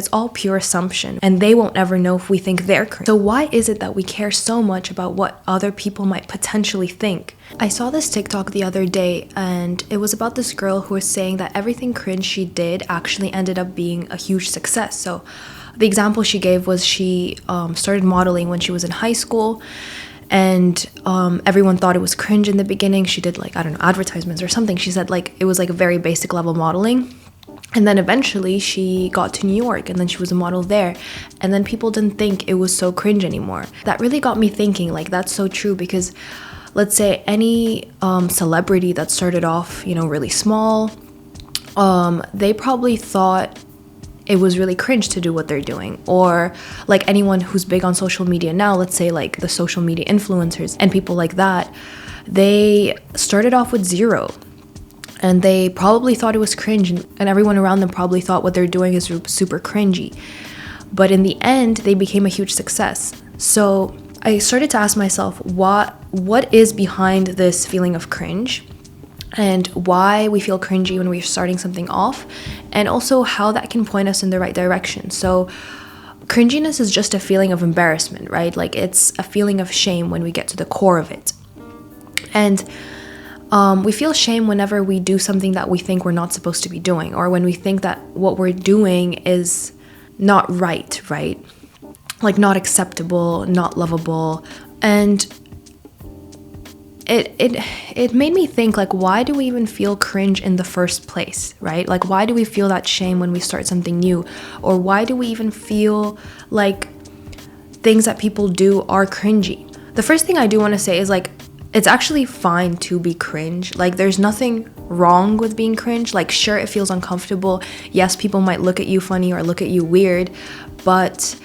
It's all pure assumption, and they won't ever know if we think they're cringe. So why is it that we care so much about what other people might potentially think? I saw this TikTok the other day, and it was about this girl who was saying that everything cringe she did actually ended up being a huge success. So the example she gave was she started modeling when she was in high school, and everyone thought it was cringe in the beginning. She did like, I don't know, advertisements or something. She said like it was like a very basic level modeling. And then eventually she got to New York, and then she was a model there. And then people didn't think it was so cringe anymore. That really got me thinking, like, that's so true, because let's say any celebrity that started off, you know, really small, they probably thought it was really cringe to do what they're doing. Or like anyone who's big on social media now, let's say like the social media influencers and people like that, they started off with zero. And they probably thought it was cringe, and everyone around them probably thought what they're doing is super cringy. But in the end, they became a huge success. So I started to ask myself, what is behind this feeling of cringe, and why we feel cringy when we're starting something off, and also how that can point us in the right direction. So cringiness is just a feeling of embarrassment, right? Like it's a feeling of shame when we get to the core of it. And we feel shame whenever we do something that we think we're not supposed to be doing, or when we think that what we're doing is not right? Like not acceptable, not lovable. And it made me think, like, why do we even feel cringe in the first place, right? Like, why do we feel that shame when we start something new? Or why do we even feel like things that people do are cringy? The first thing I do want to say is, like, it's actually fine to be cringe. Like, there's nothing wrong with being cringe. Like, sure, it feels uncomfortable. Yes, people might look at you funny or look at you weird, but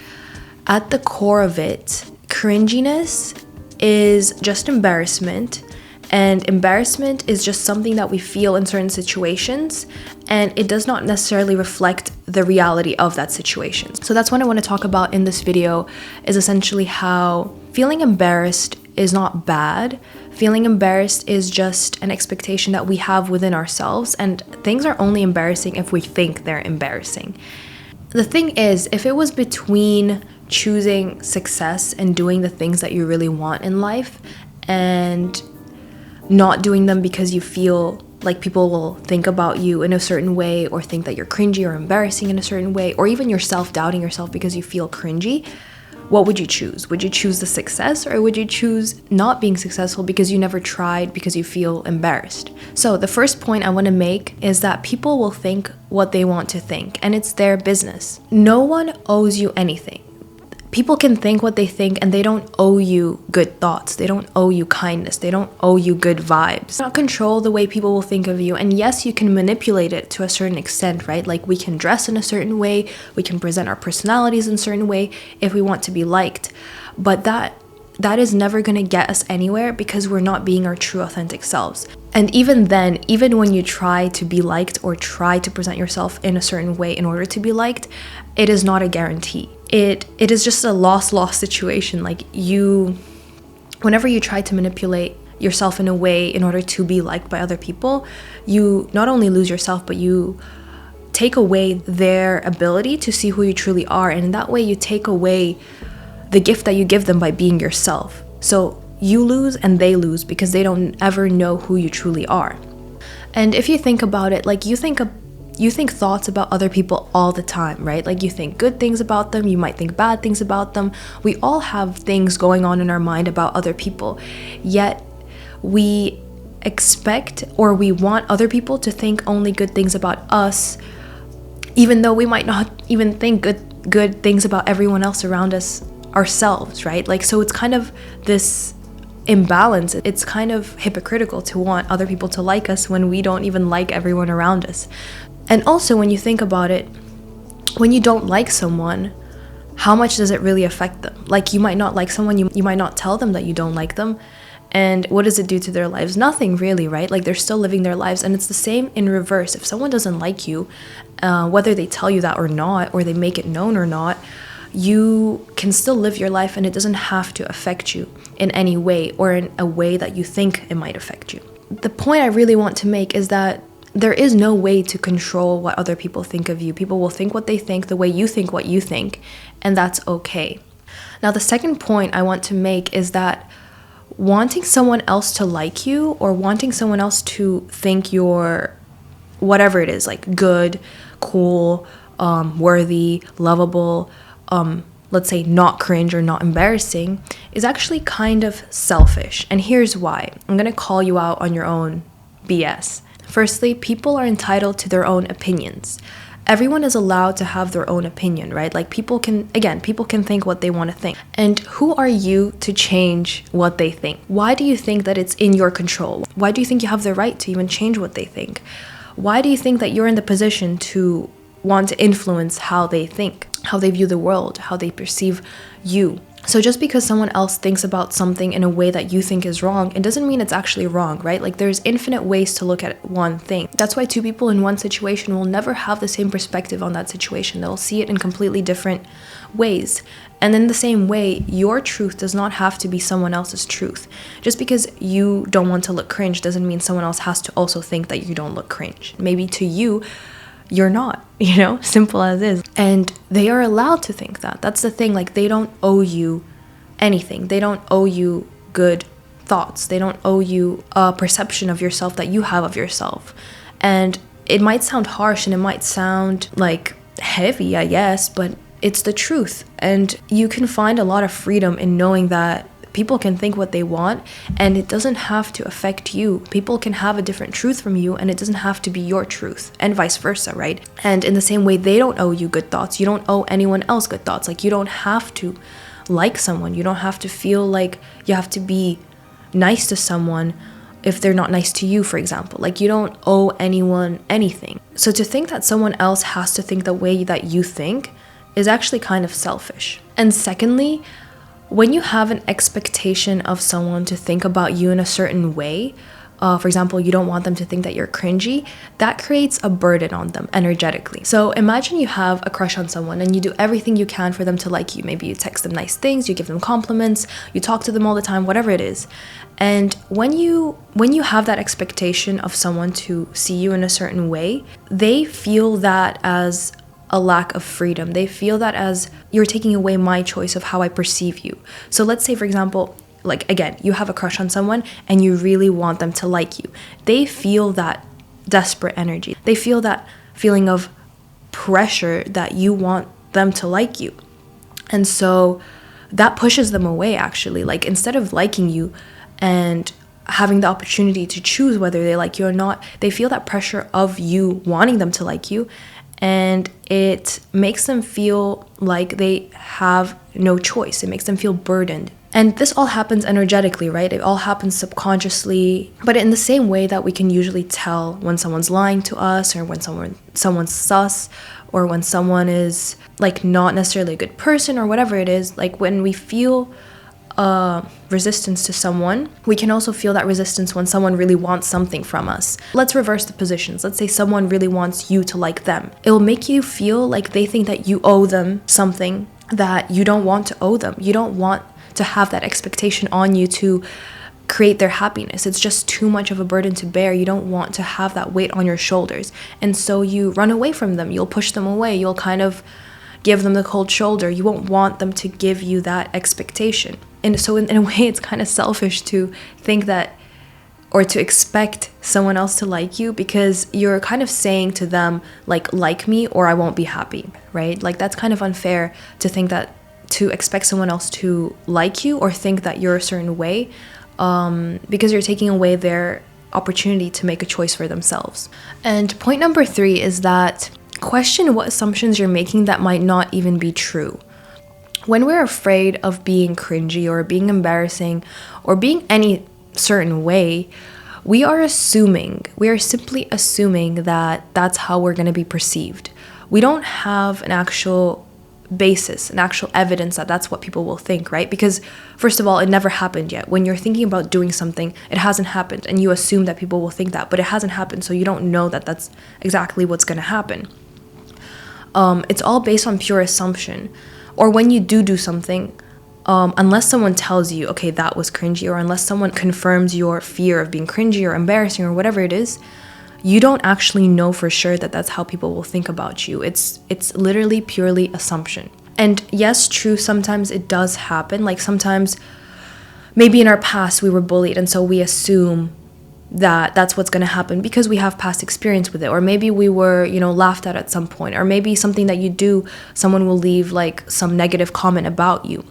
at the core of it, cringiness is just embarrassment. And embarrassment is just something that we feel in certain situations, and it does not necessarily reflect the reality of that situation. So that's what I want to talk about in this video, is essentially how feeling embarrassed is not bad. Feeling embarrassed is just an expectation that we have within ourselves, and things are only embarrassing if we think they're embarrassing. The thing is, if it was between choosing success and doing the things that you really want in life, and not doing them because you feel like people will think about you in a certain way, or think that you're cringy or embarrassing in a certain way, or even yourself doubting yourself because you feel cringy, what would you choose? Would you choose the success, or would you choose not being successful because you never tried, because you feel embarrassed? So the first point I want to make is that people will think what they want to think, and it's their business. No one owes you anything. People can think what they think, and they don't owe you good thoughts. They don't owe you kindness. They don't owe you good vibes. You cannot control the way people will think of you. And yes, you can manipulate it to a certain extent, right? Like, we can dress in a certain way. We can present our personalities in a certain way if we want to be liked. But that is never going to get us anywhere, because we're not being our true authentic selves. And even then, even when you try to be liked or try to present yourself in a certain way in order to be liked, it is not a guarantee. It is just a loss-loss situation. Like, whenever you try to manipulate yourself in a way in order to be liked by other people, you not only lose yourself, but you take away their ability to see who you truly are. And in that way, you take away the gift that you give them by being yourself. So you lose and they lose, because they don't ever know who you truly are. And if you think about it, like, you think thoughts about other people all the time, right? Like, you think good things about them, you might think bad things about them. We all have things going on in our mind about other people, yet we expect, or we want other people to think only good things about us, even though we might not even think good things about everyone else around us ourselves, right? Like, so it's kind of this imbalance. It's kind of hypocritical to want other people to like us when we don't even like everyone around us. And also, when you think about it, when you don't like someone, how much does it really affect them? Like, you might not like someone, you might not tell them that you don't like them, and what does it do to their lives? Nothing really, right? Like, they're still living their lives. And it's the same in reverse. If someone doesn't like you, whether they tell you that or not, or they make it known or not, you can still live your life, and it doesn't have to affect you in any way, or in a way that you think it might affect you. The point I really want to make is that there is no way to control what other people think of you. People will think what they think the way you think what you think, and that's okay. Now, the second point I want to make is that wanting someone else to like you, or wanting someone else to think you're whatever it is, like good, cool, worthy, lovable, let's say not cringe or not embarrassing, is actually kind of selfish. And here's why. I'm going to call you out on your own BS. Firstly, people are entitled to their own opinions. Everyone is allowed to have their own opinion, right? Like people can think what they want to think. And who are you to change what they think? Why do you think that it's in your control? Why do you think you have the right to even change what they think? Why do you think that you're in the position to want to influence how they think, how they view the world, how they perceive you? So just because someone else thinks about something in a way that you think is wrong, it doesn't mean it's actually wrong, right? Like there's infinite ways to look at one thing. That's why two people in one situation will never have the same perspective on that situation. They'll see it in completely different ways. And in the same way, your truth does not have to be someone else's truth. Just because you don't want to look cringe doesn't mean someone else has to also think that you don't look cringe. Maybe to you, you're not, simple as is. And they are allowed to think that. That's the thing. Like, they don't owe you anything. They don't owe you good thoughts. They don't owe you a perception of yourself that you have of yourself. And it might sound harsh and it might sound like heavy, I guess, but it's the truth. And you can find a lot of freedom in knowing that people can think what they want and it doesn't have to affect you. People can have a different truth from you and it doesn't have to be your truth, and vice versa, right? And in the same way, they don't owe you good thoughts. You don't owe anyone else good thoughts. Like, you don't have to like someone. You don't have to feel like you have to be nice to someone if they're not nice to you, for example. Like, you don't owe anyone anything. So to think that someone else has to think the way that you think is actually kind of selfish. And secondly, when you have an expectation of someone to think about you in a certain way, for example, you don't want them to think that you're cringy, that creates a burden on them energetically. So imagine you have a crush on someone and you do everything you can for them to like you. Maybe you text them nice things, you give them compliments, you talk to them all the time, whatever it is. And when you have that expectation of someone to see you in a certain way, they feel that as a lack of freedom. They feel that as, you're taking away my choice of how I perceive you. So let's say, for example, like, again, you have a crush on someone and you really want them to like you. They feel that desperate energy. They feel that feeling of pressure that you want them to like you. And so that pushes them away, actually. Like, instead of liking you and having the opportunity to choose whether they like you or not, they feel that pressure of you wanting them to like you. And it makes them feel like they have no choice. It makes them feel burdened. And this all happens energetically, right? It all happens subconsciously. But in the same way that we can usually tell when someone's lying to us, or when someone's sus, or when someone is like not necessarily a good person, or whatever it is, like when we feel resistance to someone, we can also feel that resistance when someone really wants something from us. Let's reverse the positions. Let's say someone really wants you to like them. It will make you feel like they think that you owe them something that you don't want to owe them. You don't want to have that expectation on you to create their happiness. It's just too much of a burden to bear. You don't want to have that weight on your shoulders. And so you run away from them. You'll push them away. You'll kind of give them the cold shoulder. You won't want them to give you that expectation. And so in a way, it's kind of selfish to think that, or to expect someone else to like you, because you're kind of saying to them, like me or I won't be happy, right? Like, that's kind of unfair to think that, to expect someone else to like you or think that you're a certain way, because you're taking away their opportunity to make a choice for themselves. And point number 3 is that question what assumptions you're making that might not even be true. When we're afraid of being cringy or being embarrassing or being any certain way, we are simply assuming that that's how we're going to be perceived. We don't have an actual basis, an actual evidence that that's what people will think, right? Because first of all, it never happened yet. When you're thinking about doing something, it hasn't happened, and you assume that people will think that, but it hasn't happened, so you don't know that that's exactly what's going to happen. It's all based on pure assumption. Or when you do something, unless someone tells you, okay, that was cringy, or unless someone confirms your fear of being cringy or embarrassing or whatever it is, you don't actually know for sure that that's how people will think about you. It's literally purely assumption. And yes, true, sometimes it does happen. Like sometimes maybe in our past we were bullied, and so we assume that that's what's going to happen because we have past experience with it. Or maybe we were, laughed at some point, or maybe something that you do, someone will leave like some negative comment about you,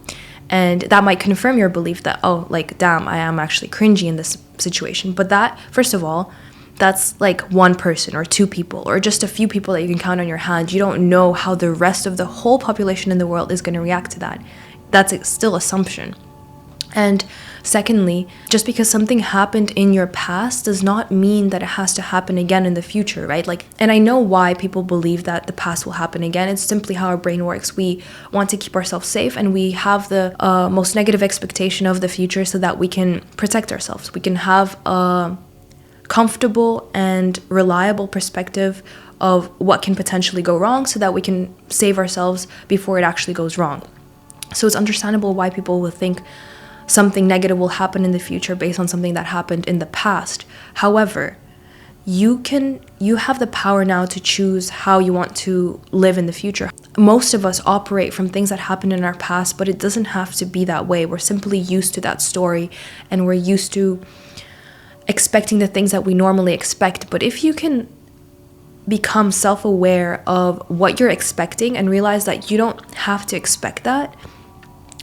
and that might confirm your belief that, oh, like, damn, I am actually cringy in this situation. But that, first of all, that's like one person or two people or just a few people that you can count on your hand. You don't know how the rest of the whole population in the world is going to react to that. That's still assumption. And secondly, just because something happened in your past does not mean that it has to happen again in the future, right? Like, and I know why people believe that the past will happen again. It's simply how our brain works. We want to keep ourselves safe, and we have the most negative expectation of the future so that we can protect ourselves. We can have a comfortable and reliable perspective of what can potentially go wrong so that we can save ourselves before it actually goes wrong. So it's understandable why people will think something negative will happen in the future based on something that happened in the past. However, you have the power now to choose how you want to live in the future. Most of us operate from things that happened in our past, but it doesn't have to be that way. We're simply used to that story, and we're used to expecting the things that we normally expect. But if you can become self-aware of what you're expecting and realize that you don't have to expect that,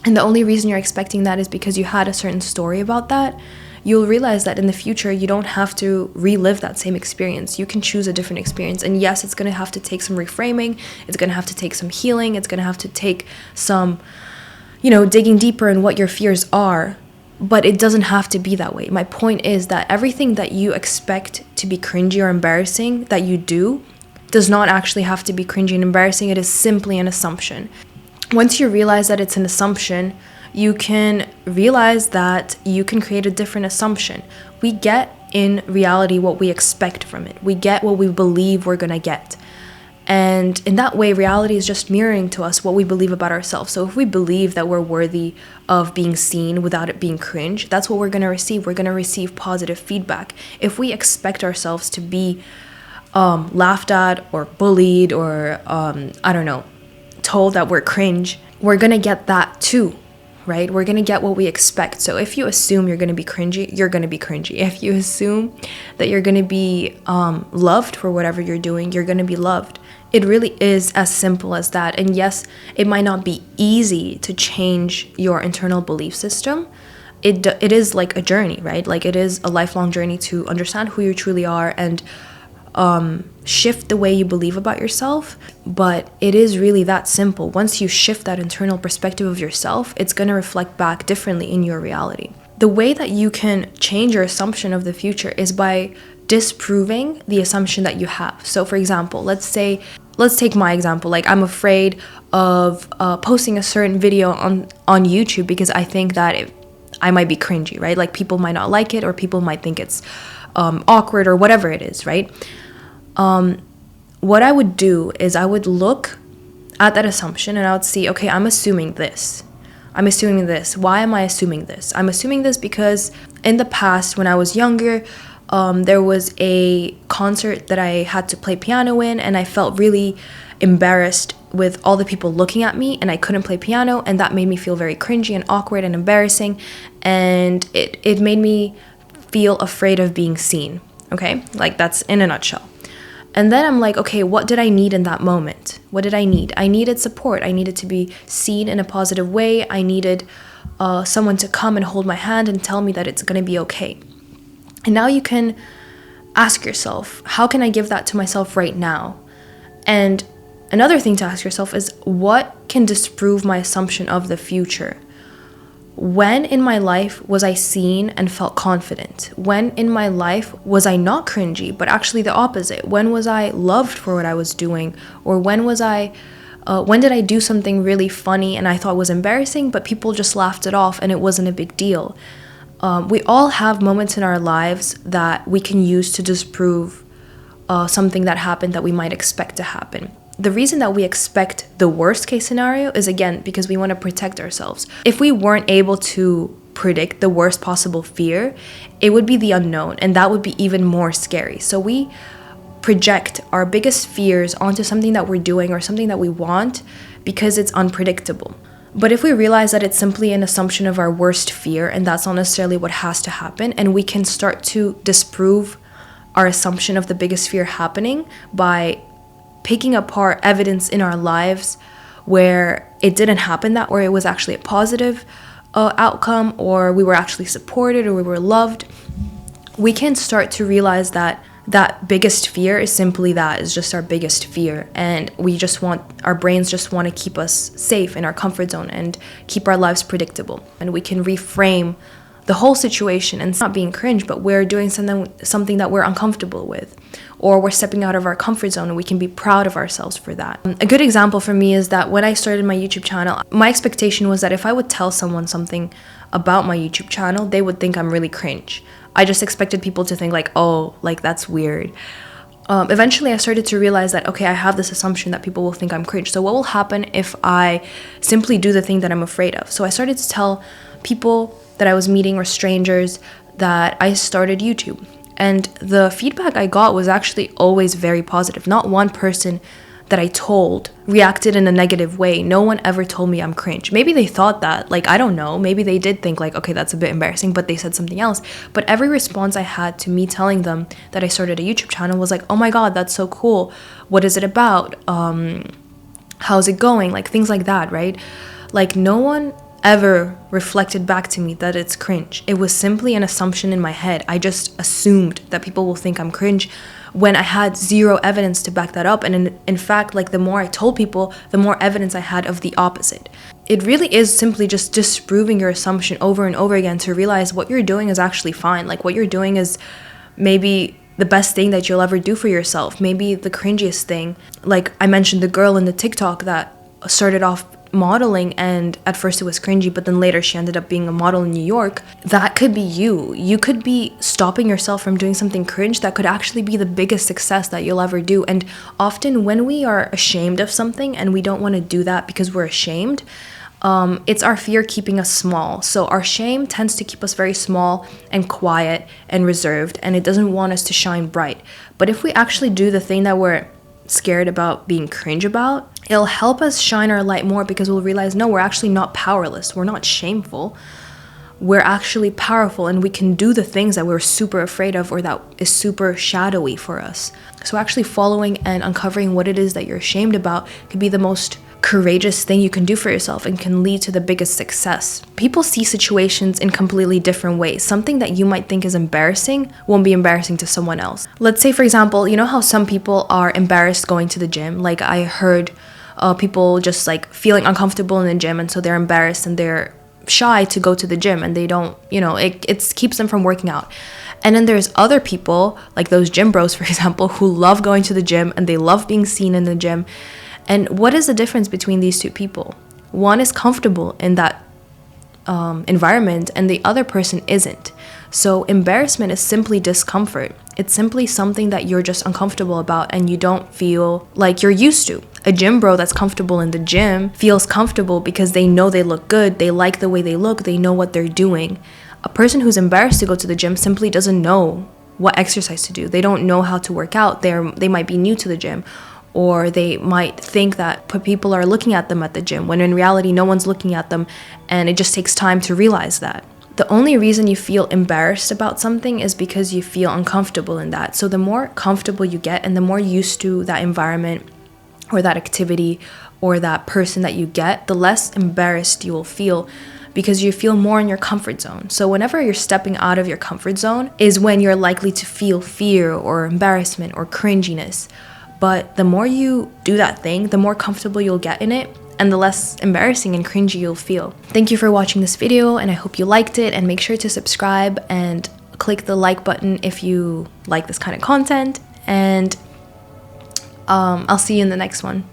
and the only reason you're expecting that is because you had a certain story about that, you'll realize that in the future you don't have to relive that same experience. You can choose a different experience. And yes, it's going to have to take some reframing, it's going to have to take some healing, it's going to have to take some digging deeper in what your fears are. But it doesn't have to be that way. My point is that everything that you expect to be cringy or embarrassing that you do does not actually have to be cringy and embarrassing. It is simply an assumption. Once you realize that it's an assumption, you can realize that you can create a different assumption. We get in reality what we expect from it. We get what we believe we're going to get. And in that way, reality is just mirroring to us what we believe about ourselves. So if we believe that we're worthy of being seen without it being cringe, that's what we're going to receive. We're going to receive positive feedback. If we expect ourselves to be laughed at or bullied or, told that we're cringe, we're going to get that too, right? We're going to get what we expect. So if you assume you're going to be cringy, you're going to be cringy. If you assume that you're going to be loved for whatever you're doing, you're going to be loved. It really is as simple as that. And yes, it might not be easy to change your internal belief system. It is like a journey, right? Like it is a lifelong journey to understand who you truly are and shift the way you believe about yourself. But it is really that simple. Once you shift that internal perspective of yourself, it's going to reflect back differently in your reality. The way that you can change your assumption of the future is by disproving the assumption that you have. So for example, let's take my example. Like, I'm afraid of posting a certain video on YouTube because I think that I might be cringy, right? Like, people might not like it, or people might think it's awkward, or whatever it is, right? What I would do is I would look at that assumption and I would see, okay, I'm assuming this. Why am I assuming this? I'm assuming this because in the past, when I was younger, there was a concert that I had to play piano in, and I felt really embarrassed with all the people looking at me, and I couldn't play piano, and that made me feel very cringy and awkward and embarrassing, and it made me feel afraid of being seen, okay? Like, that's in a nutshell. And then I'm like, okay, what did I need in that moment? What did I need? I needed support. I needed to be seen in a positive way. I needed someone to come and hold my hand and tell me that it's going to be okay. And now you can ask yourself, how can I give that to myself right now? And another thing to ask yourself is, what can disprove my assumption of the future? When in my life was I seen and felt confident? When in my life was I not cringy, but actually the opposite? When was I loved for what I was doing? Or when did I do something really funny and I thought was embarrassing, but people just laughed it off and it wasn't a big deal? We all have moments in our lives that we can use to disprove something that happened that we might expect to happen. The reason that we expect the worst case scenario is, again, because we want to protect ourselves. If we weren't able to predict the worst possible fear, it would be the unknown, and that would be even more scary. So we project our biggest fears onto something that we're doing or something that we want because it's unpredictable. But if we realize that it's simply an assumption of our worst fear and that's not necessarily what has to happen, and we can start to disprove our assumption of the biggest fear happening by picking apart evidence in our lives where it didn't happen that, or it was actually a positive outcome, or we were actually supported, or we were loved, we can start to realize that that biggest fear is simply that, is just our biggest fear, and our brains just want to keep us safe in our comfort zone and keep our lives predictable. And we can reframe the whole situation, and it's not being cringe, but we're doing something that we're uncomfortable with, or we're stepping out of our comfort zone, and we can be proud of ourselves for that. A good example for me is that when I started my YouTube channel, my expectation was that if I would tell someone something about my YouTube channel, they would think I'm really cringe. I just expected people to think like, oh, like that's weird. Eventually I started to realize that, okay, I have this assumption that people will think I'm cringe. So what will happen if I simply do the thing that I'm afraid of? So I started to tell people that I was meeting or strangers that I started YouTube. And the feedback I got was actually always very positive. Not one person that I told reacted in a negative way. No one ever told me I'm cringe. Maybe they thought that, like, I don't know. Maybe they did think like, okay, that's a bit embarrassing, but they said something else. But every response I had to me telling them that I started a YouTube channel was like, oh my God, that's so cool. What is it about? How's it going? Like things like that, right? Like no one ever reflected back to me that it's cringe. It was simply an assumption in my head. I just assumed that people will think I'm cringe when I had zero evidence to back that up. And in fact, like the more I told people, the more evidence I had of the opposite. It really is simply just disproving your assumption over and over again to realize what you're doing is actually fine. Like what you're doing is maybe the best thing that you'll ever do for yourself. Maybe the cringiest thing. Like I mentioned the girl in the TikTok that started off modeling, and at first it was cringy, but then later she ended up being a model in New York. That could be you. You could be stopping yourself from doing something cringe that could actually be the biggest success that you'll ever do. And often when we are ashamed of something and we don't want to do that because we're ashamed, it's our fear keeping us small. So our shame tends to keep us very small and quiet and reserved, and it doesn't want us to shine bright. But if we actually do the thing that we're scared about being cringe about, it'll help us shine our light more, because we'll realize, no, we're actually not powerless. We're not shameful. We're actually powerful, and we can do the things that we're super afraid of or that is super shadowy for us. So actually following and uncovering what it is that you're ashamed about could be the most courageous thing you can do for yourself and can lead to the biggest success. People see situations in completely different ways. Something that you might think is embarrassing won't be embarrassing to someone else. Let's say, for example, you know how some people are embarrassed going to the gym? Like I heard people just like feeling uncomfortable in the gym, and so they're embarrassed and they're shy to go to the gym, and they don't, it keeps them from working out. And then there's other people, like those gym bros, for example, who love going to the gym and they love being seen in the gym. And what is the difference between these two people? One is comfortable in that environment and the other person isn't. So embarrassment is simply discomfort. It's simply something that you're just uncomfortable about and you don't feel like you're used to. A gym bro that's comfortable in the gym feels comfortable because they know they look good, they like the way they look, they know what they're doing. A person who's embarrassed to go to the gym simply doesn't know what exercise to do. They don't know how to work out. They might be new to the gym, or they might think that people are looking at them at the gym, when in reality no one's looking at them, and it just takes time to realize that. The only reason you feel embarrassed about something is because you feel uncomfortable in that. So the more comfortable you get and the more used to that environment or that activity or that person that you get, the less embarrassed you will feel, because you feel more in your comfort zone. So whenever you're stepping out of your comfort zone is when you're likely to feel fear or embarrassment or cringiness. But the more you do that thing, the more comfortable you'll get in it, and the less embarrassing and cringy you'll feel. Thank you for watching this video, and I hope you liked it, and make sure to subscribe and click the like button if you like this kind of content, and I'll see you in the next one.